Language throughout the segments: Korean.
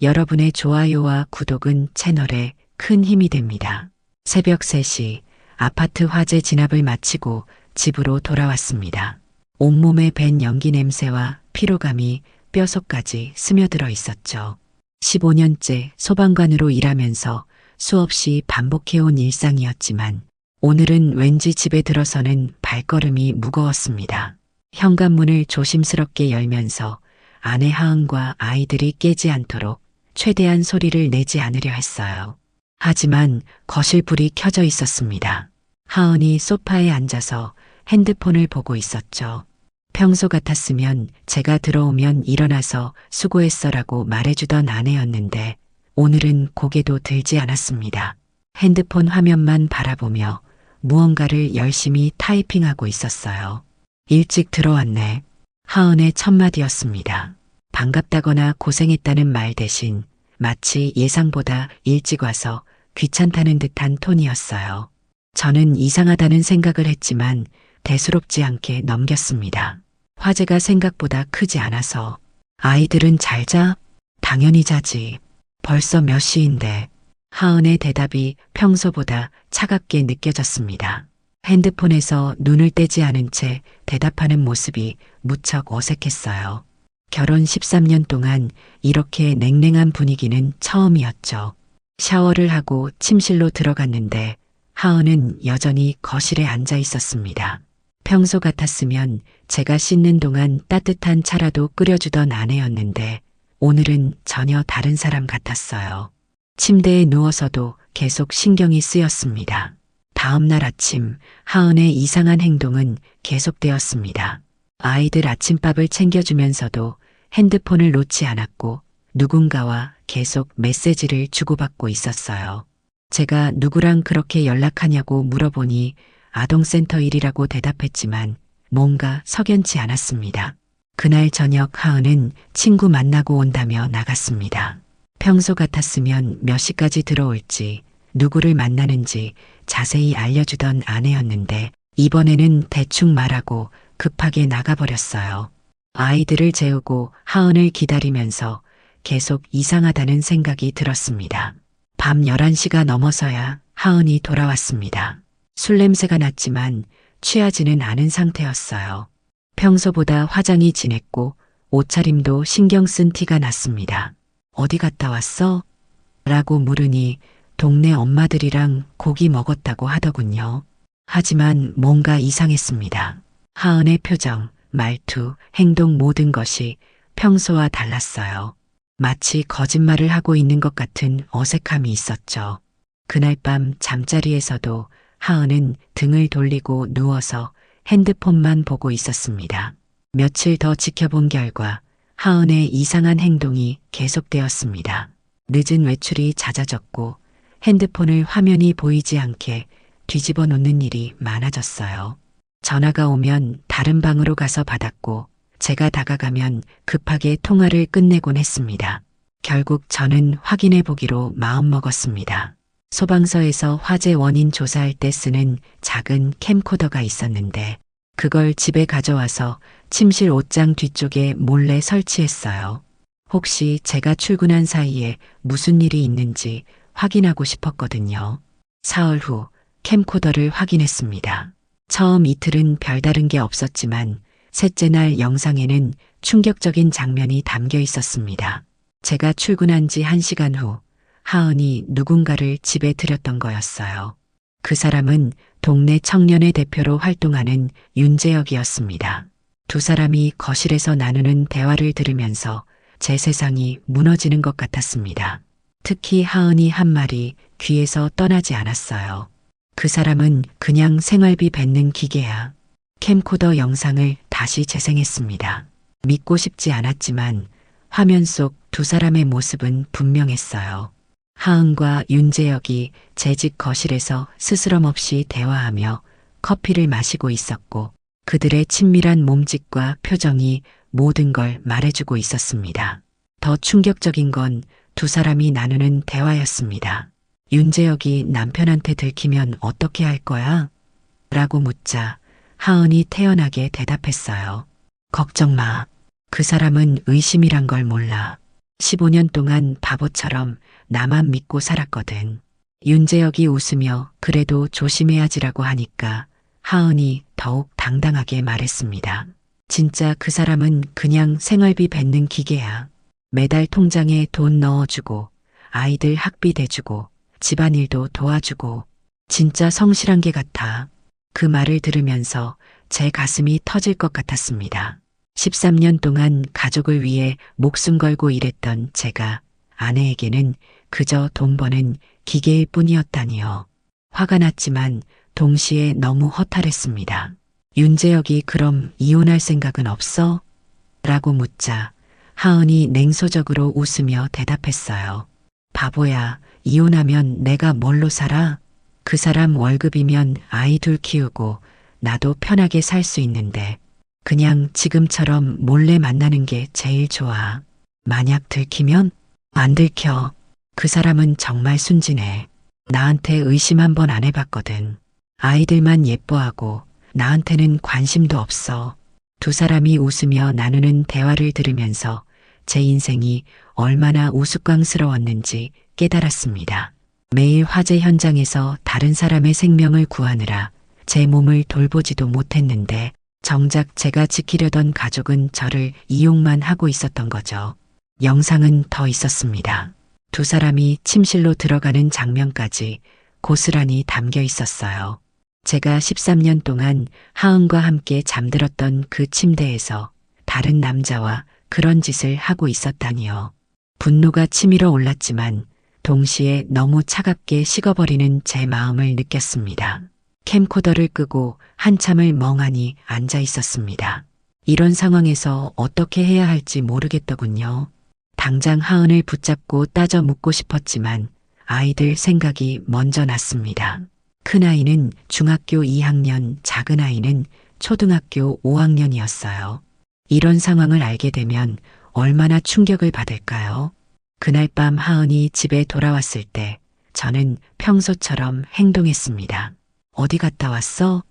여러분의 좋아요와 구독은 채널에 큰 힘이 됩니다. 새벽 3시 아파트 화재 진압을 마치고 집으로 돌아왔습니다. 온몸에 밴 연기 냄새와 피로감이 뼛속까지 스며들어 있었죠. 15년째 소방관으로 일하면서 수없이 반복해온 일상이었지만 오늘은 왠지 집에 들어서는 발걸음이 무거웠습니다. 현관문을 조심스럽게 열면서 아내 하은과 아이들이 깨지 않도록 최대한 소리를 내지 않으려 했어요. 하지만 거실 불이 켜져 있었습니다. 하은이 소파에 앉아서 핸드폰을 보고 있었죠. 평소 같았으면 제가 들어오면 일어나서 수고했어라고 말해주던 아내였는데 오늘은 고개도 들지 않았습니다. 핸드폰 화면만 바라보며 무언가를 열심히 타이핑하고 있었어요. 일찍 들어왔네. 하은의 첫 마디였습니다. 반갑다거나 고생했다는 말 대신 마치 예상보다 일찍 와서 귀찮다는 듯한 톤이었어요. 저는 이상하다는 생각을 했지만 대수롭지 않게 넘겼습니다. 화재가 생각보다 크지 않아서. 아이들은 잘 자? 당연히 자지. 벌써 몇 시인데. 하은의 대답이 평소보다 차갑게 느껴졌습니다. 핸드폰에서 눈을 떼지 않은 채 대답하는 모습이 무척 어색했어요. 결혼 13년 동안 이렇게 냉랭한 분위기는 처음이었죠. 샤워를 하고 침실로 들어갔는데 하은은 여전히 거실에 앉아 있었습니다. 평소 같았으면 제가 씻는 동안 따뜻한 차라도 끓여주던 아내였는데 오늘은 전혀 다른 사람 같았어요. 침대에 누워서도 계속 신경이 쓰였습니다. 다음 날 아침 하은의 이상한 행동은 계속되었습니다. 아이들 아침밥을 챙겨주면서도 핸드폰을 놓지 않았고 누군가와 계속 메시지를 주고받고 있었어요. 제가 누구랑 그렇게 연락하냐고 물어보니 아동센터 일이라고 대답했지만 뭔가 석연치 않았습니다. 그날 저녁 하은은 친구 만나고 온다며 나갔습니다. 평소 같았으면 몇 시까지 들어올지 누구를 만나는지 자세히 알려주던 아내였는데 이번에는 대충 말하고 급하게 나가버렸어요. 아이들을 재우고 하은을 기다리면서 계속 이상하다는 생각이 들었습니다. 밤 11시가 넘어서야 하은이 돌아왔습니다. 술 냄새가 났지만 취하지는 않은 상태였어요. 평소보다 화장이 진했고 옷차림도 신경 쓴 티가 났습니다. 어디 갔다 왔어? 라고 물으니 동네 엄마들이랑 고기 먹었다고 하더군요. 하지만 뭔가 이상했습니다. 하은의 표정, 말투, 행동 모든 것이 평소와 달랐어요. 마치 거짓말을 하고 있는 것 같은 어색함이 있었죠. 그날 밤 잠자리에서도 하은은 등을 돌리고 누워서 핸드폰만 보고 있었습니다. 며칠 더 지켜본 결과 하은의 이상한 행동이 계속되었습니다. 늦은 외출이 잦아졌고 핸드폰을 화면이 보이지 않게 뒤집어 놓는 일이 많아졌어요. 전화가 오면 다른 방으로 가서 받았고 제가 다가가면 급하게 통화를 끝내곤 했습니다. 결국 저는 확인해 보기로 마음먹었습니다. 소방서에서 화재 원인 조사할 때 쓰는 작은 캠코더가 있었는데 그걸 집에 가져와서 침실 옷장 뒤쪽에 몰래 설치했어요. 혹시 제가 출근한 사이에 무슨 일이 있는지 확인하고 싶었거든요. 사흘 후 캠코더를 확인했습니다. 처음 이틀은 별다른 게 없었지만 셋째 날 영상에는 충격적인 장면이 담겨 있었습니다. 제가 출근한 지 1시간 후 하은이 누군가를 집에 들였던 거였어요. 그 사람은 동네 청년의 대표로 활동하는 윤재혁이었습니다. 두 사람이 거실에서 나누는 대화를 들으면서 제 세상이 무너지는 것 같았습니다. 특히 하은이 한 말이 귀에서 떠나지 않았어요. 그 사람은 그냥 생활비 뱉는 기계야. 캠코더 영상을 다시 재생했습니다. 믿고 싶지 않았지만 화면 속 두 사람의 모습은 분명했어요. 하은과 윤재혁이 제 집 거실에서 스스럼 없이 대화하며 커피를 마시고 있었고 그들의 친밀한 몸짓과 표정이 모든 걸 말해주고 있었습니다. 더 충격적인 건 두 사람이 나누는 대화였습니다. 윤재혁이 남편한테 들키면 어떻게 할 거야? 라고 묻자 하은이 태연하게 대답했어요. 걱정 마. 그 사람은 의심이란 걸 몰라. 15년 동안 바보처럼 나만 믿고 살았거든. 윤재혁이 웃으며 그래도 조심해야지라고 하니까 하은이 더욱 당당하게 말했습니다. 진짜 그 사람은 그냥 생활비 뱉는 기계야. 매달 통장에 돈 넣어주고 아이들 학비 대주고 집안일도 도와주고 진짜 성실한 게 같아. 그 말을 들으면서 제 가슴이 터질 것 같았습니다. 13년 동안 가족을 위해 목숨 걸고 일했던 제가 아내에게는 그저 돈 버는 기계일 뿐이었다니요. 화가 났지만 동시에 너무 허탈했습니다. 윤재혁이 그럼 이혼할 생각은 없어? 라고 묻자 하은이 냉소적으로 웃으며 대답했어요. 바보야, 이혼하면 내가 뭘로 살아? 그 사람 월급이면 아이 둘 키우고 나도 편하게 살 수 있는데 그냥 지금처럼 몰래 만나는 게 제일 좋아. 만약 들키면? 안 들켜. 그 사람은 정말 순진해. 나한테 의심 한 번 안 해봤거든. 아이들만 예뻐하고 나한테는 관심도 없어. 두 사람이 웃으며 나누는 대화를 들으면서 제 인생이 얼마나 우스꽝스러웠는지 깨달았습니다. 매일 화재 현장에서 다른 사람의 생명을 구하느라 제 몸을 돌보지도 못했는데 정작 제가 지키려던 가족은 저를 이용만 하고 있었던 거죠. 영상은 더 있었습니다. 두 사람이 침실로 들어가는 장면까지 고스란히 담겨 있었어요. 제가 13년 동안 하은과 함께 잠들었던 그 침대에서 다른 남자와 그런 짓을 하고 있었다니요. 분노가 치밀어 올랐지만 동시에 너무 차갑게 식어버리는 제 마음을 느꼈습니다. 캠코더를 끄고 한참을 멍하니 앉아 있었습니다. 이런 상황에서 어떻게 해야 할지 모르겠더군요. 당장 하은을 붙잡고 따져 묻고 싶었지만 아이들 생각이 먼저 났습니다. 큰아이는 중학교 2학년, 작은아이는 초등학교 5학년이었어요. 이런 상황을 알게 되면 얼마나 충격을 받을까요? 그날 밤 하은이 집에 돌아왔을 때 저는 평소처럼 행동했습니다. 어디 갔다 왔어?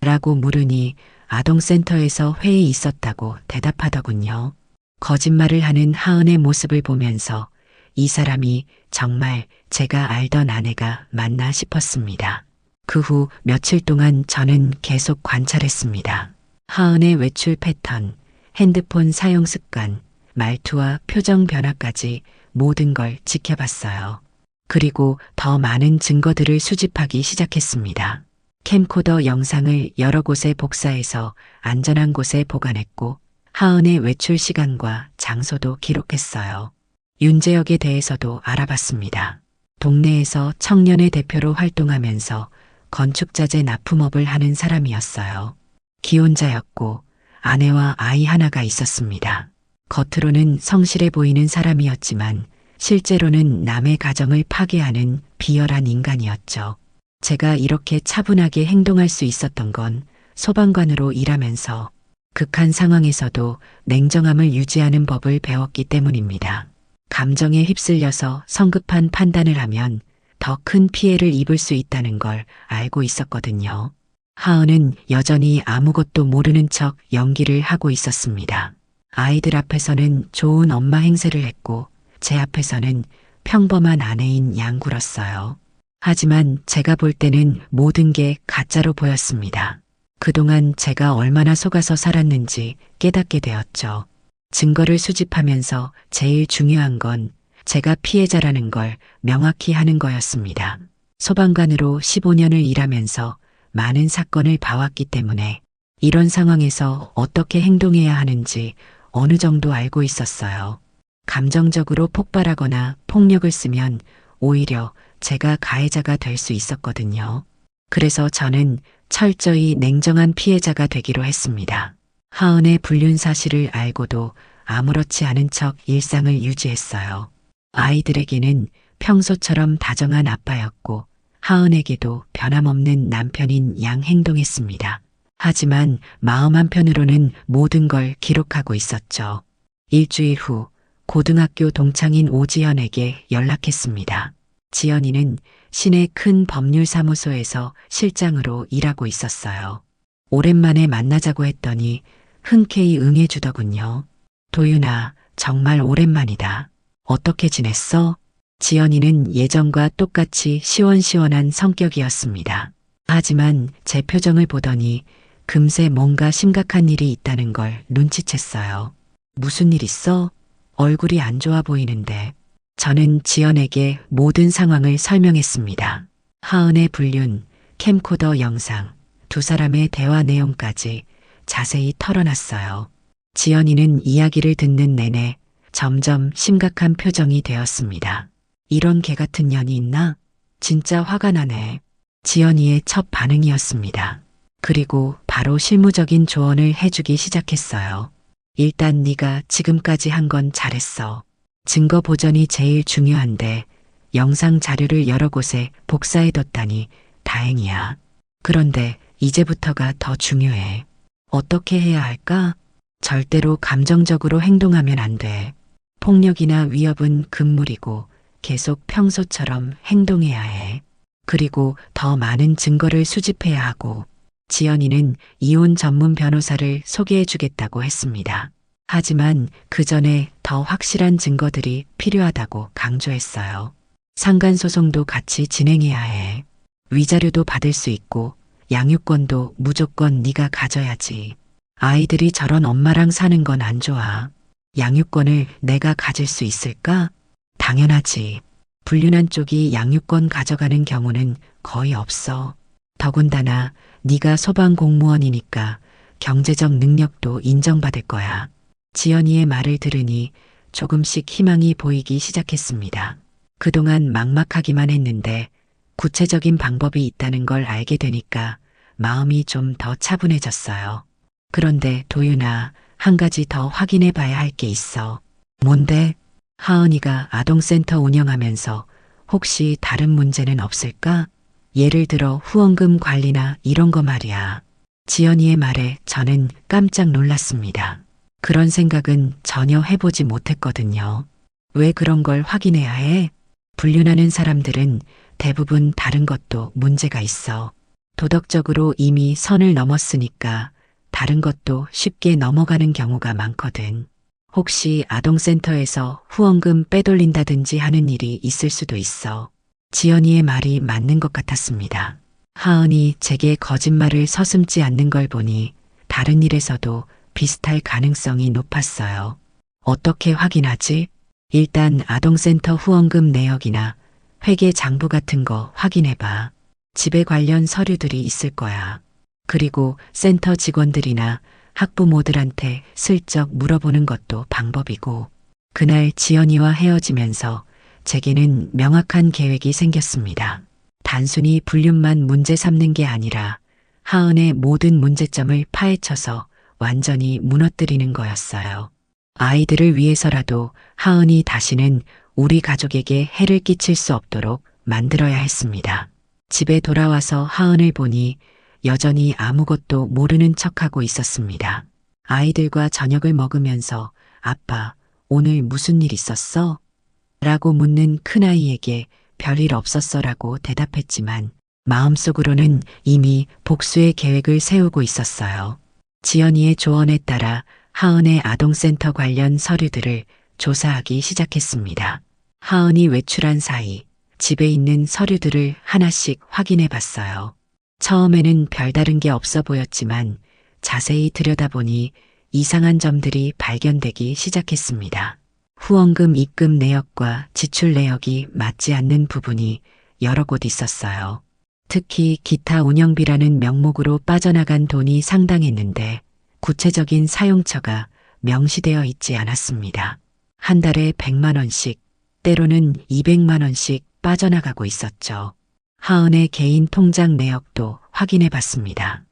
라고 물으니 아동센터에서 회의 있었다고 대답하더군요. 거짓말을 하는 하은의 모습을 보면서 이 사람이 정말 제가 알던 아내가 맞나 싶었습니다. 그 후 며칠 동안 저는 계속 관찰했습니다. 하은의 외출 패턴, 핸드폰 사용 습관, 말투와 표정 변화까지 모든 걸 지켜봤어요. 그리고 더 많은 증거들을 수집하기 시작했습니다. 캠코더 영상을 여러 곳에 복사해서 안전한 곳에 보관했고 하은의 외출 시간과 장소도 기록했어요. 윤재혁에 대해서도 알아봤습니다. 동네에서 청년의 대표로 활동하면서 건축자재 납품업을 하는 사람이었어요. 기혼자였고 아내와 아이 하나가 있었습니다. 겉으로는 성실해 보이는 사람이었지만 실제로는 남의 가정을 파괴하는 비열한 인간이었죠. 제가 이렇게 차분하게 행동할 수 있었던 건 소방관으로 일하면서 극한 상황에서도 냉정함을 유지하는 법을 배웠기 때문입니다. 감정에 휩쓸려서 성급한 판단을 하면 더 큰 피해를 입을 수 있다는 걸 알고 있었거든요. 하은은 여전히 아무것도 모르는 척 연기를 하고 있었습니다. 아이들 앞에서는 좋은 엄마 행세를 했고 제 앞에서는 평범한 아내인 양 굴었어요. 하지만 제가 볼 때는 모든 게 가짜로 보였습니다. 그동안 제가 얼마나 속아서 살았는지 깨닫게 되었죠. 증거를 수집하면서 제일 중요한 건 제가 피해자라는 걸 명확히 하는 거였습니다. 소방관으로 15년을 일하면서 많은 사건을 봐왔기 때문에 이런 상황에서 어떻게 행동해야 하는지 어느 정도 알고 있었어요. 감정적으로 폭발하거나 폭력을 쓰면 오히려 제가 가해자가 될 수 있었거든요. 그래서 저는 철저히 냉정한 피해자가 되기로 했습니다. 하은의 불륜 사실을 알고도 아무렇지 않은 척 일상을 유지했어요. 아이들에게는 평소처럼 다정한 아빠였고 하은에게도 변함없는 남편인 양 행동했습니다. 하지만 마음 한편으로는 모든 걸 기록하고 있었죠. 일주일 후 고등학교 동창인 오지연에게 연락했습니다. 지연이는 시내 큰 법률사무소에서 실장으로 일하고 있었어요. 오랜만에 만나자고 했더니 흔쾌히 응해주더군요. 도윤아, 정말 오랜만이다. 어떻게 지냈어? 지연이는 예전과 똑같이 시원시원한 성격이었습니다. 하지만 제 표정을 보더니 금세 뭔가 심각한 일이 있다는 걸 눈치챘어요. 무슨 일 있어? 얼굴이 안 좋아 보이는데. 저는 지연에게 모든 상황을 설명했습니다. 하은의 불륜, 캠코더 영상, 두 사람의 대화 내용까지 자세히 털어놨어요. 지연이는 이야기를 듣는 내내 점점 심각한 표정이 되었습니다. 이런 개 같은 년이 있나? 진짜 화가 나네. 지연이의 첫 반응이었습니다. 그리고 바로 실무적인 조언을 해주기 시작했어요. 일단 네가 지금까지 한 건 잘했어. 증거 보전이 제일 중요한데 영상 자료를 여러 곳에 복사해뒀다니 다행이야. 그런데 이제부터가 더 중요해. 어떻게 해야 할까? 절대로 감정적으로 행동하면 안 돼. 폭력이나 위협은 금물이고 계속 평소처럼 행동해야 해. 그리고 더 많은 증거를 수집해야 하고, 지연이는 이혼 전문 변호사를 소개해 주겠다고 했습니다. 하지만 그 전에 더 확실한 증거들이 필요하다고 강조했어요. 상간소송도 같이 진행해야 해. 위자료도 받을 수 있고 양육권도 무조건 네가 가져야지. 아이들이 저런 엄마랑 사는 건 안 좋아. 양육권을 내가 가질 수 있을까? 당연하지. 불륜한 쪽이 양육권 가져가는 경우는 거의 없어. 더군다나 네가 소방공무원이니까 경제적 능력도 인정받을 거야. 지연이의 말을 들으니 조금씩 희망이 보이기 시작했습니다. 그동안 막막하기만 했는데 구체적인 방법이 있다는 걸 알게 되니까 마음이 좀 더 차분해졌어요. 그런데 도윤아, 한 가지 더 확인해 봐야 할 게 있어. 뭔데? 하은이가 아동센터 운영하면서 혹시 다른 문제는 없을까? 예를 들어 후원금 관리나 이런 거 말이야. 지연이의 말에 저는 깜짝 놀랐습니다. 그런 생각은 전혀 해보지 못했거든요. 왜 그런 걸 확인해야 해? 불륜하는 사람들은 대부분 다른 것도 문제가 있어. 도덕적으로 이미 선을 넘었으니까 다른 것도 쉽게 넘어가는 경우가 많거든. 혹시 아동센터에서 후원금 빼돌린다든지 하는 일이 있을 수도 있어. 지연이의 말이 맞는 것 같았습니다. 하은이 제게 거짓말을 서슴지 않는 걸 보니 다른 일에서도 비슷할 가능성이 높았어요. 어떻게 확인하지? 일단 아동센터 후원금 내역이나 회계 장부 같은 거 확인해봐. 집에 관련 서류들이 있을 거야. 그리고 센터 직원들이나 학부모들한테 슬쩍 물어보는 것도 방법이고, 그날 지연이와 헤어지면서 제게는 명확한 계획이 생겼습니다. 단순히 불륜만 문제 삼는 게 아니라 하은의 모든 문제점을 파헤쳐서 완전히 무너뜨리는 거였어요. 아이들을 위해서라도 하은이 다시는 우리 가족에게 해를 끼칠 수 없도록 만들어야 했습니다. 집에 돌아와서 하은을 보니 여전히 아무것도 모르는 척하고 있었습니다. 아이들과 저녁을 먹으면서 아빠, 오늘 무슨 일 있었어? 라고 묻는 큰아이에게 별일 없었어 라고 대답했지만 마음속으로는 이미 복수의 계획을 세우고 있었어요. 지연이의 조언에 따라 하은의 아동센터 관련 서류들을 조사하기 시작했습니다. 하은이 외출한 사이 집에 있는 서류들을 하나씩 확인해 봤어요. 처음에는 별다른 게 없어 보였지만 자세히 들여다보니 이상한 점들이 발견되기 시작했습니다. 후원금 입금 내역과 지출 내역이 맞지 않는 부분이 여러 곳 있었어요. 특히 기타 운영비라는 명목으로 빠져나간 돈이 상당했는데 구체적인 사용처가 명시되어 있지 않았습니다. 한 달에 100만 원씩, 때로는 200만 원씩 빠져나가고 있었죠. 하은의 개인 통장 내역도 확인해 봤습니다.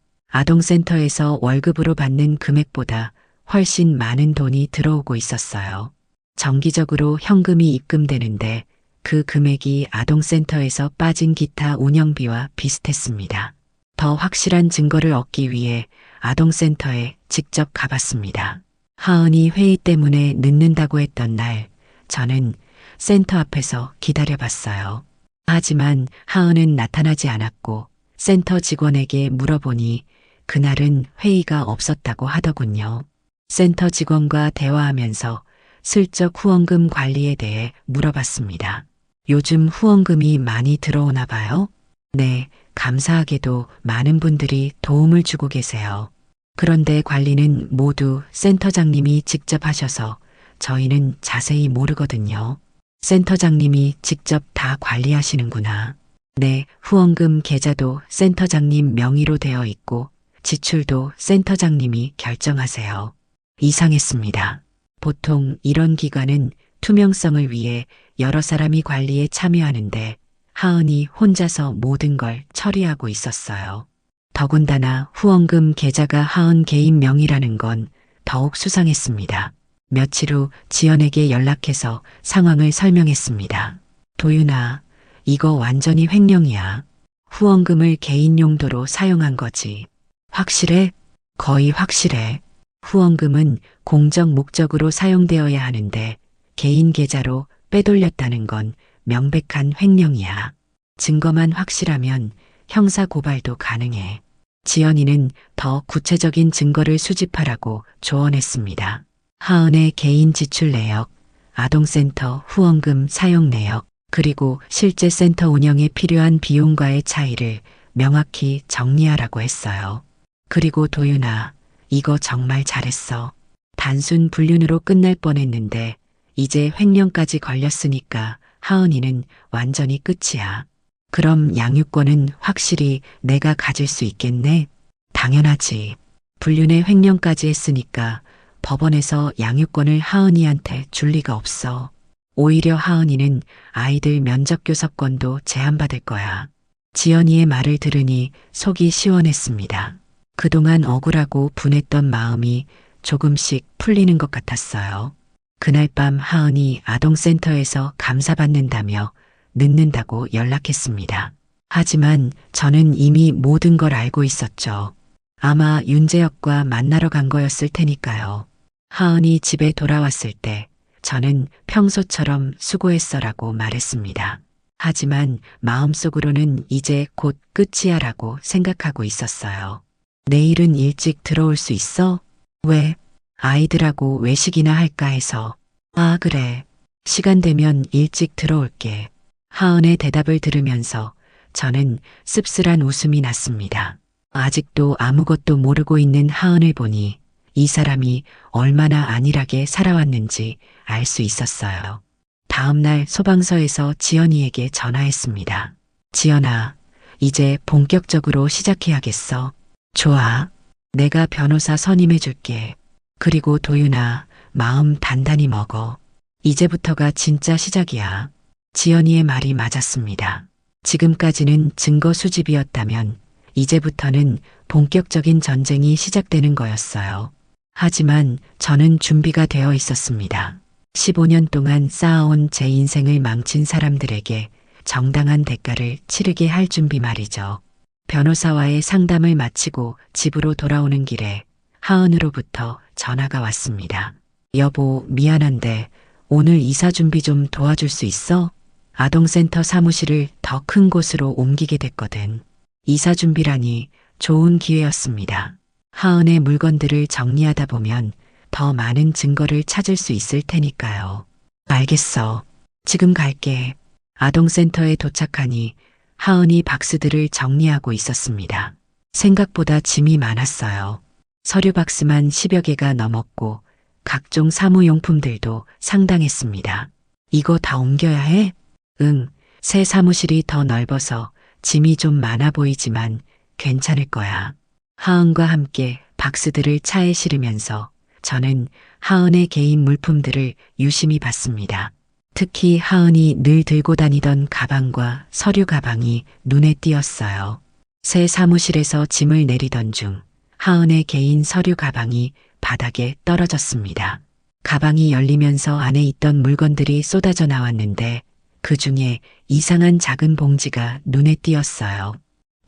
아동센터에서 월급으로 받는 금액보다 훨씬 많은 돈이 들어오고 있었어요. 정기적으로 현금이 입금되는데 그 금액이 아동센터에서 빠진 기타 운영비와 비슷했습니다. 더 확실한 증거를 얻기 위해 아동센터에 직접 가봤습니다. 하은이 회의 때문에 늦는다고 했던 날, 저는 센터 앞에서 기다려봤어요. 하지만 하은은 나타나지 않았고 센터 직원에게 물어보니 그날은 회의가 없었다고 하더군요. 센터 직원과 대화하면서 슬쩍 후원금 관리에 대해 물어봤습니다. 요즘 후원금이 많이 들어오나 봐요? 네, 감사하게도 많은 분들이 도움을 주고 계세요. 그런데 관리는 모두 센터장님이 직접 하셔서 저희는 자세히 모르거든요. 센터장님이 직접 다 관리하시는구나. 네, 후원금 계좌도 센터장님 명의로 되어 있고 지출도 센터장님이 결정하세요. 이상했습니다. 보통 이런 기관은 투명성을 위해 여러 사람이 관리에 참여하는데 하은이 혼자서 모든 걸 처리하고 있었어요. 더군다나 후원금 계좌가 하은 개인 명의라는 건 더욱 수상했습니다. 며칠 후 지연에게 연락해서 상황을 설명했습니다. 도윤아, 이거 완전히 횡령이야. 후원금을 개인 용도로 사용한 거지. 확실해? 거의 확실해. 후원금은 공적 목적으로 사용되어야 하는데 개인 계좌로 빼돌렸다는 건 명백한 횡령이야. 증거만 확실하면 형사 고발도 가능해. 지연이는 더 구체적인 증거를 수집하라고 조언했습니다. 하은의 개인 지출 내역, 아동센터 후원금 사용 내역, 그리고 실제 센터 운영에 필요한 비용과의 차이를 명확히 정리하라고 했어요. 그리고 도윤아, 이거 정말 잘했어. 단순 불륜으로 끝날 뻔했는데 이제 횡령까지 걸렸으니까 하은이는 완전히 끝이야. 그럼 양육권은 확실히 내가 가질 수 있겠네? 당연하지. 불륜에 횡령까지 했으니까 법원에서 양육권을 하은이한테 줄 리가 없어. 오히려 하은이는 아이들 면접교섭권도 제한받을 거야. 지연이의 말을 들으니 속이 시원했습니다. 그동안 억울하고 분했던 마음이 조금씩 풀리는 것 같았어요. 그날 밤 하은이 아동센터에서 감사받는다며 늦는다고 연락했습니다. 하지만 저는 이미 모든 걸 알고 있었죠. 아마 윤재혁과 만나러 간 거였을 테니까요. 하은이 집에 돌아왔을 때 저는 평소처럼 수고했어라고 말했습니다. 하지만 마음속으로는 이제 곧 끝이야라고 생각하고 있었어요. 내일은 일찍 들어올 수 있어? 왜? 아이들하고 외식이나 할까 해서. 아, 그래. 시간 되면 일찍 들어올게. 하은의 대답을 들으면서 저는 씁쓸한 웃음이 났습니다. 아직도 아무것도 모르고 있는 하은을 보니 이 사람이 얼마나 안일하게 살아왔는지 알 수 있었어요. 다음 날 소방서에서 지연이에게 전화했습니다. 지연아, 이제 본격적으로 시작해야겠어. 좋아. 내가 변호사 선임해 줄게. 그리고 도윤아, 마음 단단히 먹어. 이제부터가 진짜 시작이야. 지연이의 말이 맞았습니다. 지금까지는 증거 수집이었다면 이제부터는 본격적인 전쟁이 시작되는 거였어요. 하지만 저는 준비가 되어 있었습니다. 15년 동안 쌓아온 제 인생을 망친 사람들에게 정당한 대가를 치르게 할 준비 말이죠. 변호사와의 상담을 마치고 집으로 돌아오는 길에 하은으로부터 전화가 왔습니다. 여보, 미안한데 오늘 이사 준비 좀 도와줄 수 있어? 아동센터 사무실을 더 큰 곳으로 옮기게 됐거든. 이사 준비라니 좋은 기회였습니다. 하은의 물건들을 정리하다 보면 더 많은 증거를 찾을 수 있을 테니까요. 알겠어. 지금 갈게. 아동센터에 도착하니 하은이 박스들을 정리하고 있었습니다. 생각보다 짐이 많았어요. 서류 박스만 10여 개가 넘었고 각종 사무용품들도 상당했습니다. 이거 다 옮겨야 해? 응, 새 사무실이 더 넓어서 짐이 좀 많아 보이지만 괜찮을 거야. 하은과 함께 박스들을 차에 실으면서 저는 하은의 개인 물품들을 유심히 봤습니다. 특히 하은이 늘 들고 다니던 가방과 서류 가방이 눈에 띄었어요. 새 사무실에서 짐을 내리던 중 하은의 개인 서류 가방이 바닥에 떨어졌습니다. 가방이 열리면서 안에 있던 물건들이 쏟아져 나왔는데 그 중에 이상한 작은 봉지가 눈에 띄었어요.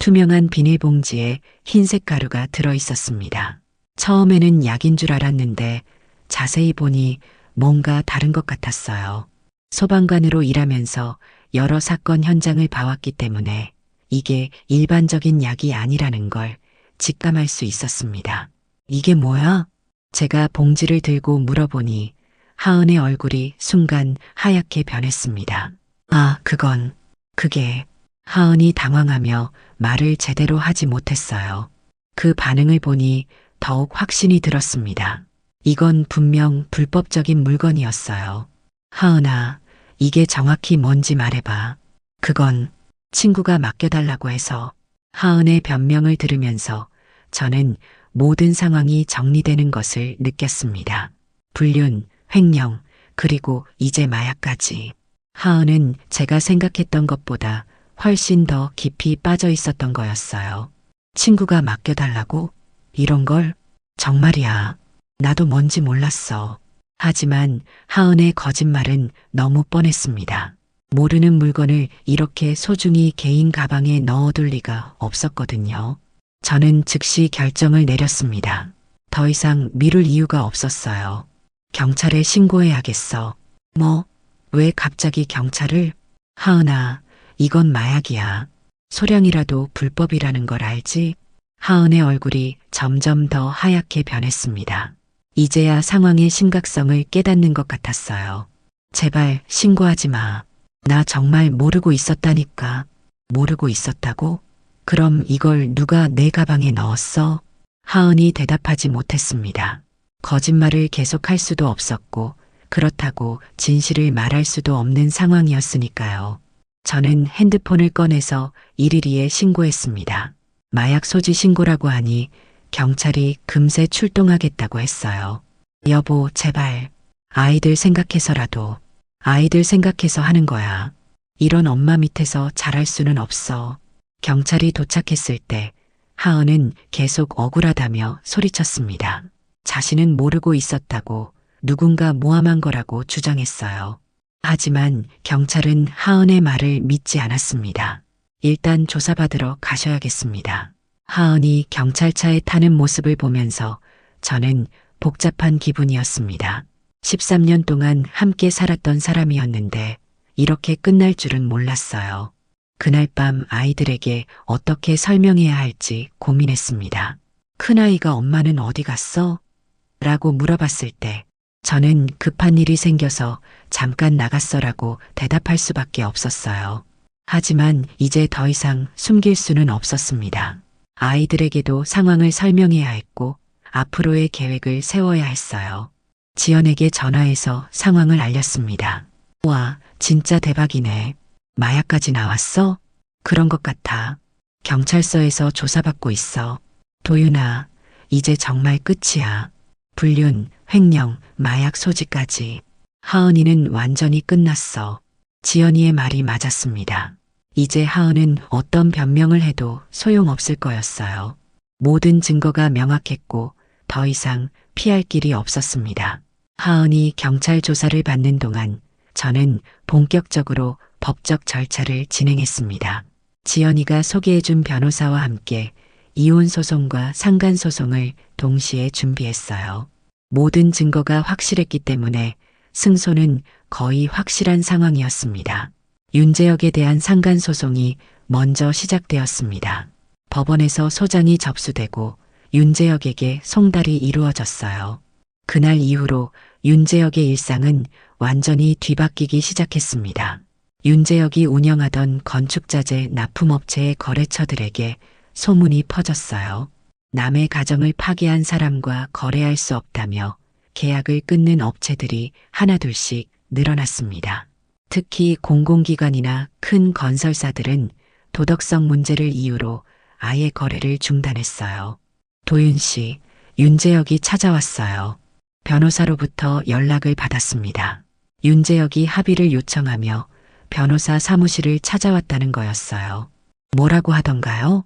투명한 비닐봉지에 흰색 가루가 들어 있었습니다. 처음에는 약인 줄 알았는데 자세히 보니 뭔가 다른 것 같았어요. 소방관으로 일하면서 여러 사건 현장을 봐왔기 때문에 이게 일반적인 약이 아니라는 걸 직감할 수 있었습니다. 이게 뭐야? 제가 봉지를 들고 물어보니 하은의 얼굴이 순간 하얗게 변했습니다. 아, 그게. 하은이 당황하며 말을 제대로 하지 못했어요. 그 반응을 보니 더욱 확신이 들었습니다. 이건 분명 불법적인 물건이었어요. 하은아, 이게 정확히 뭔지 말해봐. 그건 친구가 맡겨달라고 해서. 하은의 변명을 들으면서 저는 모든 상황이 정리되는 것을 느꼈습니다. 불륜, 횡령, 그리고 이제 마약까지. 하은은 제가 생각했던 것보다 훨씬 더 깊이 빠져 있었던 거였어요. 친구가 맡겨달라고? 이런 걸? 정말이야. 나도 뭔지 몰랐어. 하지만 하은의 거짓말은 너무 뻔했습니다. 모르는 물건을 이렇게 소중히 개인 가방에 넣어둘 리가 없었거든요. 저는 즉시 결정을 내렸습니다. 더 이상 미룰 이유가 없었어요. 경찰에 신고해야겠어. 뭐? 왜 갑자기 경찰을? 하은아, 이건 마약이야. 소량이라도 불법이라는 걸 알지? 하은의 얼굴이 점점 더 하얗게 변했습니다. 이제야 상황의 심각성을 깨닫는 것 같았어요. 제발 신고하지 마. 나 정말 모르고 있었다니까. 모르고 있었다고? 그럼 이걸 누가 내 가방에 넣었어? 하은이 대답하지 못했습니다. 거짓말을 계속할 수도 없었고 그렇다고 진실을 말할 수도 없는 상황이었으니까요. 저는 핸드폰을 꺼내서 112에 신고했습니다. 마약 소지 신고라고 하니 경찰이 금세 출동하겠다고 했어요. 여보, 제발. 아이들 생각해서라도. 아이들 생각해서 하는 거야. 이런 엄마 밑에서 잘할 수는 없어. 경찰이 도착했을 때 하은은 계속 억울하다며 소리쳤습니다. 자신은 모르고 있었다고 누군가 모함한 거라고 주장했어요. 하지만 경찰은 하은의 말을 믿지 않았습니다. 일단 조사받으러 가셔야겠습니다. 하은이 경찰차에 타는 모습을 보면서 저는 복잡한 기분이었습니다. 13년 동안 함께 살았던 사람이었는데 이렇게 끝날 줄은 몰랐어요. 그날 밤 아이들에게 어떻게 설명해야 할지 고민했습니다. 큰아이가 엄마는 어디 갔어? 라고 물어봤을 때 저는 급한 일이 생겨서 잠깐 나갔어라고 대답할 수밖에 없었어요. 하지만 이제 더 이상 숨길 수는 없었습니다. 아이들에게도 상황을 설명해야 했고 앞으로의 계획을 세워야 했어요. 지연에게 전화해서 상황을 알렸습니다. 와, 진짜 대박이네. 마약까지 나왔어? 그런 것 같아. 경찰서에서 조사받고 있어. 도윤아, 이제 정말 끝이야. 불륜, 횡령, 마약 소지까지. 하은이는 완전히 끝났어. 지연이의 말이 맞았습니다. 이제 하은은 어떤 변명을 해도 소용없을 거였어요. 모든 증거가 명확했고 더 이상 피할 길이 없었습니다. 하은이 경찰 조사를 받는 동안 저는 본격적으로 법적 절차를 진행했습니다. 지연이가 소개해준 변호사와 함께 이혼 소송과 상간 소송을 동시에 준비했어요. 모든 증거가 확실했기 때문에 승소는 거의 확실한 상황이었습니다. 윤재혁에 대한 상간 소송이 먼저 시작되었습니다. 법원에서 소장이 접수되고 윤재혁에게 송달이 이루어졌어요. 그날 이후로 윤재혁의 일상은 완전히 뒤바뀌기 시작했습니다. 윤재혁이 운영하던 건축자재 납품업체의 거래처들에게 소문이 퍼졌어요. 남의 가정을 파괴한 사람과 거래할 수 없다며 계약을 끊는 업체들이 하나둘씩 늘어났습니다. 특히 공공기관이나 큰 건설사들은 도덕성 문제를 이유로 아예 거래를 중단했어요. 도윤 씨, 윤재혁이 찾아왔어요. 변호사로부터 연락을 받았습니다. 윤재혁이 합의를 요청하며 변호사 사무실을 찾아왔다는 거였어요. 뭐라고 하던가요?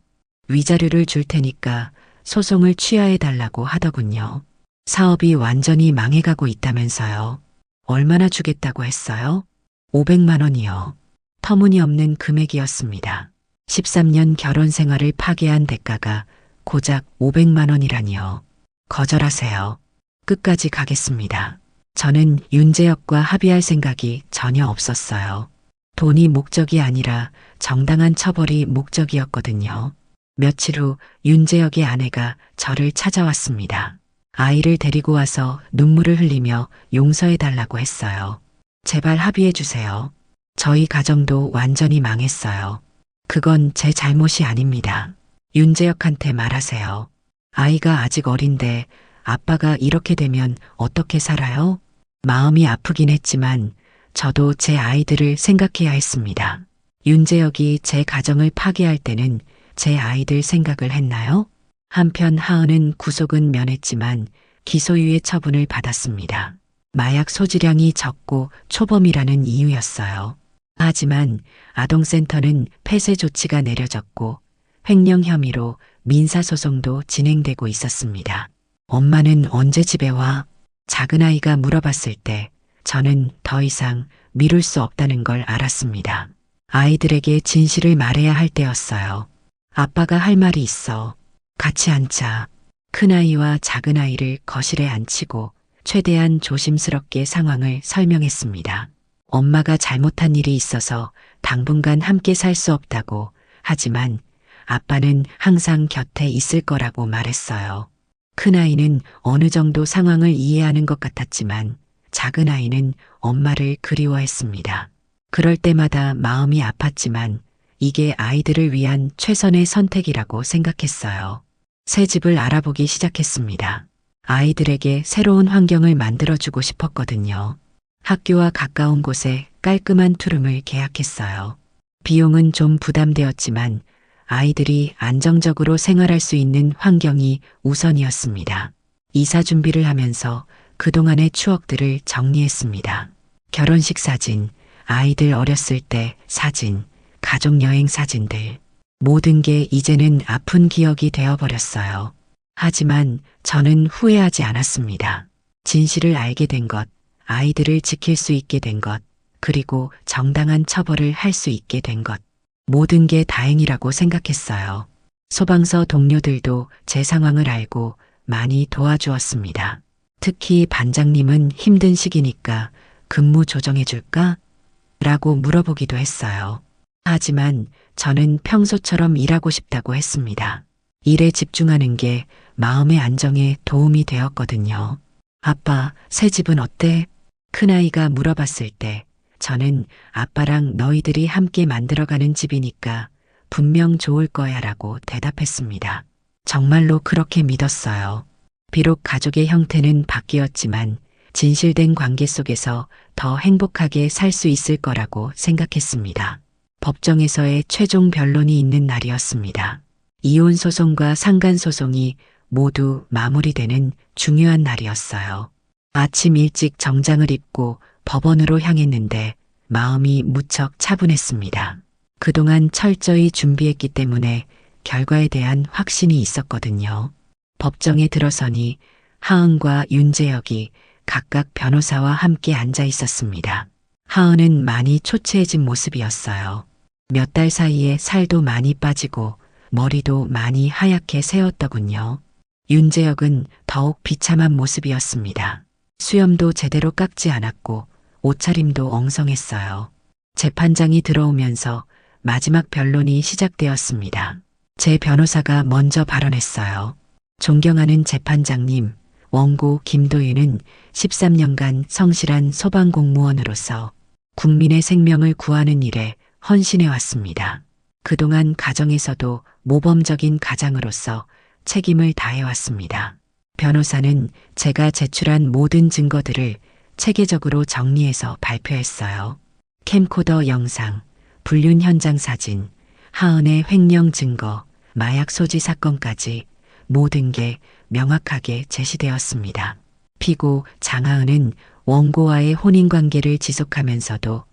위자료를 줄 테니까 소송을 취하해달라고 하더군요. 사업이 완전히 망해가고 있다면서요. 얼마나 주겠다고 했어요? 500만 원이요. 터무니없는 금액이었습니다. 13년 결혼 생활을 파괴한 대가가 고작 500만 원이라니요. 거절하세요. 끝까지 가겠습니다. 저는 윤재혁과 합의할 생각이 전혀 없었어요. 돈이 목적이 아니라 정당한 처벌이 목적이었거든요. 며칠 후 윤재혁의 아내가 저를 찾아왔습니다. 아이를 데리고 와서 눈물을 흘리며 용서해달라고 했어요. 제발 합의해주세요. 저희 가정도 완전히 망했어요. 그건 제 잘못이 아닙니다. 윤재혁한테 말하세요. 아이가 아직 어린데 아빠가 이렇게 되면 어떻게 살아요? 마음이 아프긴 했지만 저도 제 아이들을 생각해야 했습니다. 윤재혁이 제 가정을 파괴할 때는 제 아이들 생각을 했나요? 한편 하은은 구속은 면했지만 기소유예 처분을 받았습니다. 마약 소지량이 적고 초범이라는 이유였어요. 하지만 아동센터는 폐쇄 조치가 내려졌고 횡령 혐의로 민사소송도 진행되고 있었습니다. 엄마는 언제 집에 와? 작은 아이가 물어봤을 때 저는 더 이상 미룰 수 없다는 걸 알았습니다. 아이들에게 진실을 말해야 할 때였어요. 아빠가 할 말이 있어. 같이 앉자. 큰아이와 작은아이를 거실에 앉히고 최대한 조심스럽게 상황을 설명했습니다. 엄마가 잘못한 일이 있어서 당분간 함께 살 수 없다고, 하지만 아빠는 항상 곁에 있을 거라고 말했어요. 큰아이는 어느 정도 상황을 이해하는 것 같았지만 작은아이는 엄마를 그리워했습니다. 그럴 때마다 마음이 아팠지만 이게 아이들을 위한 최선의 선택이라고 생각했어요. 새 집을 알아보기 시작했습니다. 아이들에게 새로운 환경을 만들어주고 싶었거든요. 학교와 가까운 곳에 깔끔한 투룸을 계약했어요. 비용은 좀 부담되었지만 아이들이 안정적으로 생활할 수 있는 환경이 우선이었습니다. 이사 준비를 하면서 그동안의 추억들을 정리했습니다. 결혼식 사진, 아이들 어렸을 때 사진, 가족여행 사진들. 모든 게 이제는 아픈 기억이 되어버렸어요. 하지만 저는 후회하지 않았습니다. 진실을 알게 된 것, 아이들을 지킬 수 있게 된 것, 그리고 정당한 처벌을 할 수 있게 된 것. 모든 게 다행이라고 생각했어요. 소방서 동료들도 제 상황을 알고 많이 도와주었습니다. 특히 반장님은 힘든 시기니까 근무 조정해줄까? 라고 물어보기도 했어요. 하지만 저는 평소처럼 일하고 싶다고 했습니다. 일에 집중하는 게 마음의 안정에 도움이 되었거든요. 아빠, 새 집은 어때? 큰아이가 물어봤을 때 저는 아빠랑 너희들이 함께 만들어가는 집이니까 분명 좋을 거야 라고 대답했습니다. 정말로 그렇게 믿었어요. 비록 가족의 형태는 바뀌었지만 진실된 관계 속에서 더 행복하게 살 수 있을 거라고 생각했습니다. 법정에서의 최종 변론이 있는 날이었습니다. 이혼 소송과 상간 소송이 모두 마무리되는 중요한 날이었어요. 아침 일찍 정장을 입고 법원으로 향했는데 마음이 무척 차분했습니다. 그동안 철저히 준비했기 때문에 결과에 대한 확신이 있었거든요. 법정에 들어서니 하은과 윤재혁이 각각 변호사와 함께 앉아 있었습니다. 하은은 많이 초췌해진 모습이었어요. 몇 달 사이에 살도 많이 빠지고 머리도 많이 하얗게 새었더군요. 윤재혁은 더욱 비참한 모습이었습니다. 수염도 제대로 깎지 않았고 옷차림도 엉성했어요. 재판장이 들어오면서 마지막 변론이 시작되었습니다. 제 변호사가 먼저 발언했어요. 존경하는 재판장님, 원고 김도윤은 13년간 성실한 소방공무원으로서 국민의 생명을 구하는 일에 헌신해왔습니다. 그동안 가정에서도 모범적인 가장으로서 책임을 다해왔습니다. 변호사는 제가 제출한 모든 증거들을 체계적으로 정리해서 발표했어요. 캠코더 영상, 불륜 현장 사진, 하은의 횡령 증거, 마약 소지 사건까지 모든 게 명확하게 제시되었습니다. 피고 장하은은 원고와의 혼인관계를 지속하면서도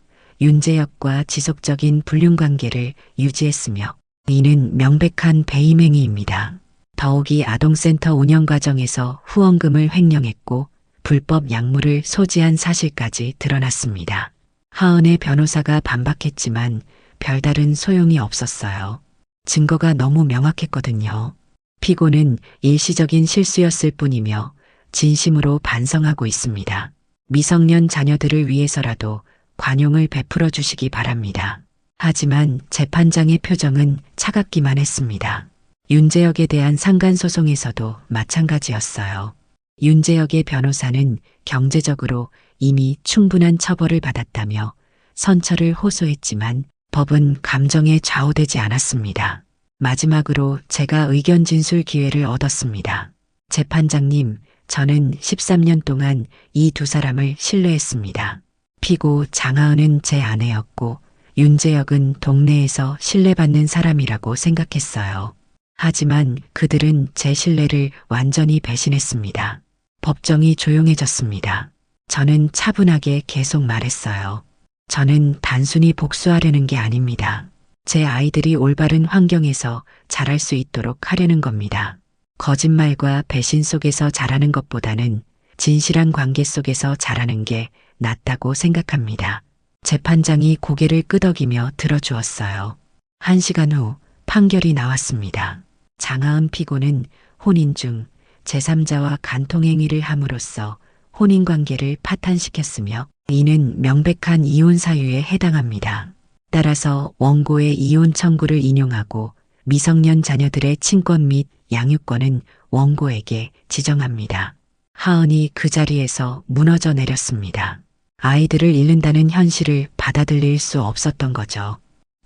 윤재혁과 지속적인 불륜관계를 유지했으며 이는 명백한 배임 행위입니다. 더욱이 아동센터 운영 과정에서 후원금을 횡령했고 불법 약물을 소지한 사실까지 드러났습니다. 하은의 변호사가 반박했지만 별다른 소용이 없었어요. 증거가 너무 명확했거든요. 피고는 일시적인 실수였을 뿐이며 진심으로 반성하고 있습니다. 미성년 자녀들을 위해서라도 관용을 베풀어 주시기 바랍니다. 하지만 재판장의 표정은 차갑기만 했습니다. 윤재혁에 대한 상간소송에서도 마찬가지였어요. 윤재혁의 변호사는 경제적으로 이미 충분한 처벌을 받았다며 선처를 호소했지만 법은 감정에 좌우되지 않았습니다. 마지막으로 제가 의견 진술 기회를 얻었습니다. 재판장님, 저는 13년 동안 이 두 사람을 신뢰했습니다. 피고 장하은은 제 아내였고 윤재혁은 동네에서 신뢰받는 사람이라고 생각했어요. 하지만 그들은 제 신뢰를 완전히 배신했습니다. 법정이 조용해졌습니다. 저는 차분하게 계속 말했어요. 저는 단순히 복수하려는 게 아닙니다. 제 아이들이 올바른 환경에서 자랄 수 있도록 하려는 겁니다. 거짓말과 배신 속에서 자라는 것보다는 진실한 관계 속에서 자라는 게 낫다고 생각합니다. 재판장이 고개를 끄덕이며 들어주었어요. 1시간 후 판결이 나왔습니다. 장하은 피고는 혼인 중 제3자와 간통행위를 함으로써 혼인관계를 파탄시켰으며 이는 명백한 이혼 사유에 해당합니다. 따라서 원고의 이혼 청구를 인용하고 미성년 자녀들의 친권 및 양육권은 원고에게 지정합니다. 하은이 그 자리에서 무너져 내렸습니다. 아이들을 잃는다는 현실을 받아들일 수 없었던 거죠.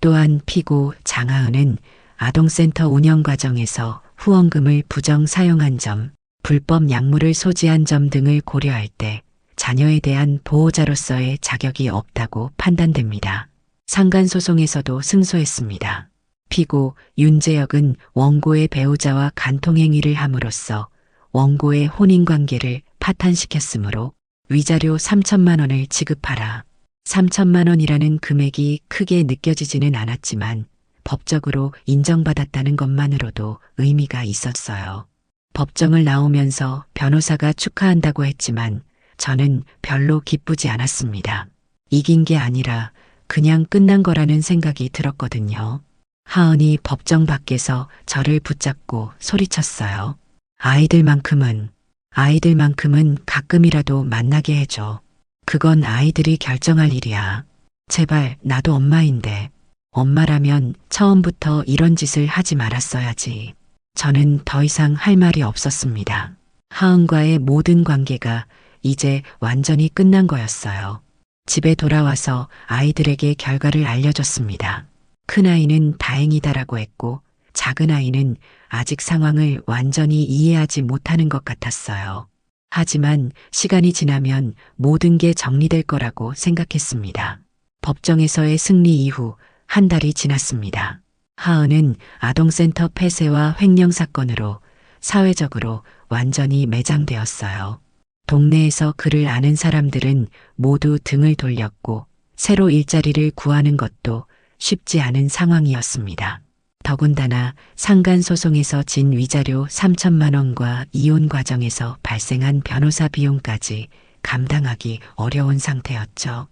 또한 피고 장하은은 아동센터 운영 과정에서 후원금을 부정 사용한 점, 불법 약물을 소지한 점 등을 고려할 때 자녀에 대한 보호자로서의 자격이 없다고 판단됩니다. 상간소송에서도 승소했습니다. 피고 윤재혁은 원고의 배우자와 간통행위를 함으로써 원고의 혼인관계를 파탄시켰으므로 위자료 3천만 원을 지급하라. 3천만 원이라는 금액이 크게 느껴지지는 않았지만 법적으로 인정받았다는 것만으로도 의미가 있었어요. 법정을 나오면서 변호사가 축하한다고 했지만 저는 별로 기쁘지 않았습니다. 이긴 게 아니라 그냥 끝난 거라는 생각이 들었거든요. 하은이 법정 밖에서 저를 붙잡고 소리쳤어요. 아이들만큼은 가끔이라도 만나게 해줘. 그건 아이들이 결정할 일이야. 제발 나도 엄마인데. 엄마라면 처음부터 이런 짓을 하지 말았어야지. 저는 더 이상 할 말이 없었습니다. 하은과의 모든 관계가 이제 완전히 끝난 거였어요. 집에 돌아와서 아이들에게 결과를 알려줬습니다. 큰아이는 다행이다라고 했고 작은아이는 아직 상황을 완전히 이해하지 못하는 것 같았어요. 하지만 시간이 지나면 모든 게 정리될 거라고 생각했습니다. 법정에서의 승리 이후 1달이 지났습니다. 하은은 아동센터 폐쇄와 횡령 사건으로 사회적으로 완전히 매장되었어요. 동네에서 그를 아는 사람들은 모두 등을 돌렸고 새로 일자리를 구하는 것도 쉽지 않은 상황이었습니다. 더군다나 상간소송에서 진 위자료 3천만 원과 이혼 과정에서 발생한 변호사 비용까지 감당하기 어려운 상태였죠.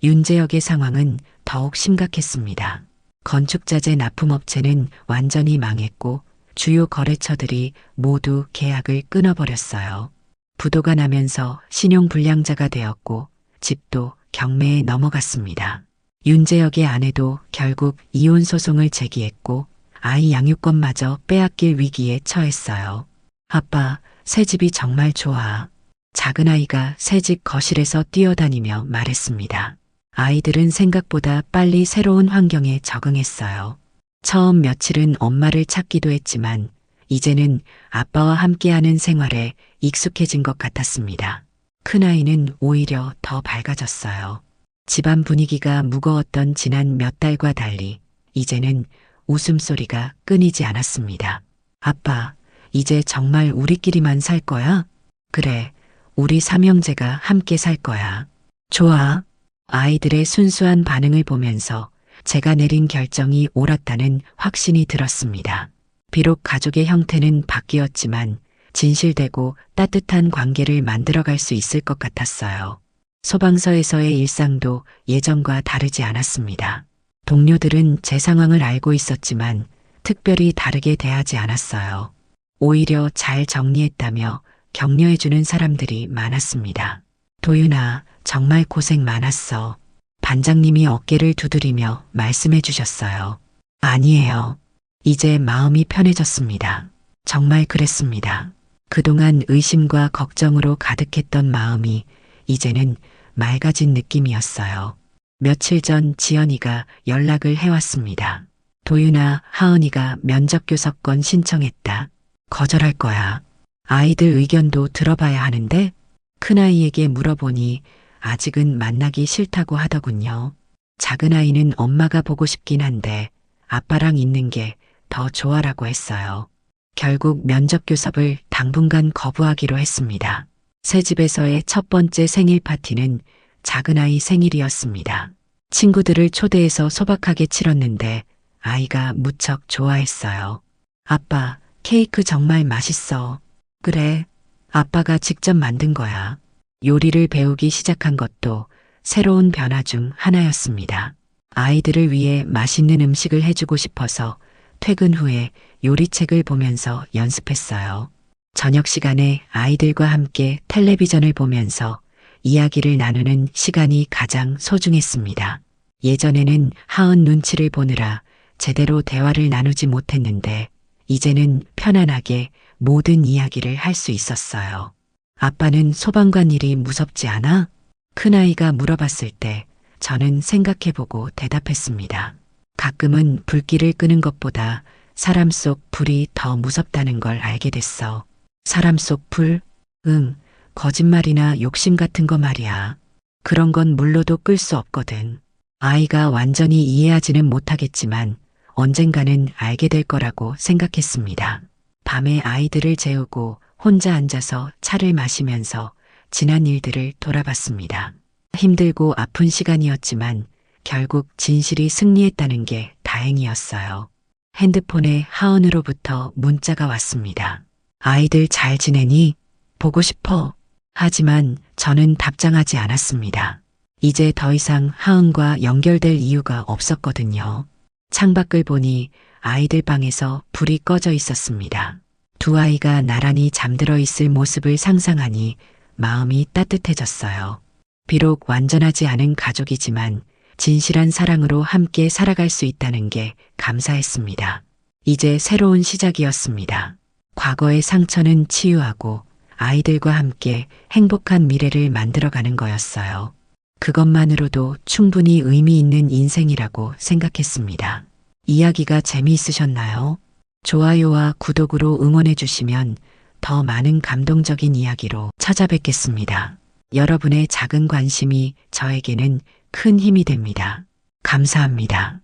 윤재혁의 상황은 더욱 심각했습니다. 건축자재 납품업체는 완전히 망했고 주요 거래처들이 모두 계약을 끊어버렸어요. 부도가 나면서 신용불량자가 되었고 집도 경매에 넘어갔습니다. 윤재혁의 아내도 결국 이혼 소송을 제기했고 아이 양육권마저 빼앗길 위기에 처했어요. 아빠, 새 집이 정말 좋아. 작은아이가 새집 거실에서 뛰어다니며 말했습니다. 아이들은 생각보다 빨리 새로운 환경에 적응했어요. 처음 며칠은 엄마를 찾기도 했지만 이제는 아빠와 함께하는 생활에 익숙해진 것 같았습니다. 큰아이는 오히려 더 밝아졌어요. 집안 분위기가 무거웠던 지난 몇 달과 달리 이제는 웃음소리가 끊이지 않았습니다. 아빠, 이제 정말 우리끼리만 살 거야? 그래, 우리 삼형제가 함께 살 거야. 좋아. 아이들의 순수한 반응을 보면서 제가 내린 결정이 옳았다는 확신이 들었습니다. 비록 가족의 형태는 바뀌었지만 진실되고 따뜻한 관계를 만들어갈 수 있을 것 같았어요. 소방서에서의 일상도 예전과 다르지 않았습니다. 동료들은 제 상황을 알고 있었지만 특별히 다르게 대하지 않았어요. 오히려 잘 정리했다며 격려해주는 사람들이 많았습니다. 도윤아, 정말 고생 많았어. 반장님이 어깨를 두드리며 말씀해 주셨어요. 아니에요. 이제 마음이 편해졌습니다. 정말 그랬습니다. 그동안 의심과 걱정으로 가득했던 마음이 이제는 맑아진 느낌이었어요. 며칠 전 지연이가 연락을 해왔습니다. 도윤아, 하은이가 면접 교섭권 신청했다. 거절할 거야. 아이들 의견도 들어봐야 하는데 큰아이에게 물어보니 아직은 만나기 싫다고 하더군요. 작은아이는 엄마가 보고 싶긴 한데 아빠랑 있는 게 더 좋아라고 했어요. 결국 면접 교섭을 당분간 거부하기로 했습니다. 새 집에서의 첫 번째 생일 파티는 작은아이 생일이었습니다. 친구들을 초대해서 소박하게 치렀는데 아이가 무척 좋아했어요. 아빠, 케이크 정말 맛있어. 그래, 아빠가 직접 만든 거야. 요리를 배우기 시작한 것도 새로운 변화 중 하나였습니다. 아이들을 위해 맛있는 음식을 해주고 싶어서 퇴근 후에 요리책을 보면서 연습했어요. 저녁 시간에 아이들과 함께 텔레비전을 보면서 이야기를 나누는 시간이 가장 소중했습니다. 예전에는 하은 눈치를 보느라 제대로 대화를 나누지 못했는데 이제는 편안하게 모든 이야기를 할 수 있었어요. 아빠는 소방관 일이 무섭지 않아? 큰아이가 물어봤을 때 저는 생각해보고 대답했습니다. 가끔은 불길을 끄는 것보다 사람 속 불이 더 무섭다는 걸 알게 됐어. 사람 속 불? 응, 거짓말이나 욕심 같은 거 말이야. 그런 건 물로도 끌 수 없거든. 아이가 완전히 이해하지는 못하겠지만 언젠가는 알게 될 거라고 생각했습니다. 밤에 아이들을 재우고 혼자 앉아서 차를 마시면서 지난 일들을 돌아봤습니다. 힘들고 아픈 시간이었지만 결국 진실이 승리했다는 게 다행이었어요. 핸드폰에 하은으로부터 문자가 왔습니다. 아이들 잘 지내니? 보고 싶어. 하지만 저는 답장하지 않았습니다. 이제 더 이상 하은과 연결될 이유가 없었거든요. 창밖을 보니 아이들 방에서 불이 꺼져 있었습니다. 두 아이가 나란히 잠들어 있을 모습을 상상하니 마음이 따뜻해졌어요. 비록 완전하지 않은 가족이지만 진실한 사랑으로 함께 살아갈 수 있다는 게 감사했습니다. 이제 새로운 시작이었습니다. 과거의 상처는 치유하고 아이들과 함께 행복한 미래를 만들어가는 거였어요. 그것만으로도 충분히 의미 있는 인생이라고 생각했습니다. 이야기가 재미있으셨나요? 좋아요와 구독으로 응원해 주시면 더 많은 감동적인 이야기로 찾아뵙겠습니다. 여러분의 작은 관심이 저에게는 큰 힘이 됩니다. 감사합니다.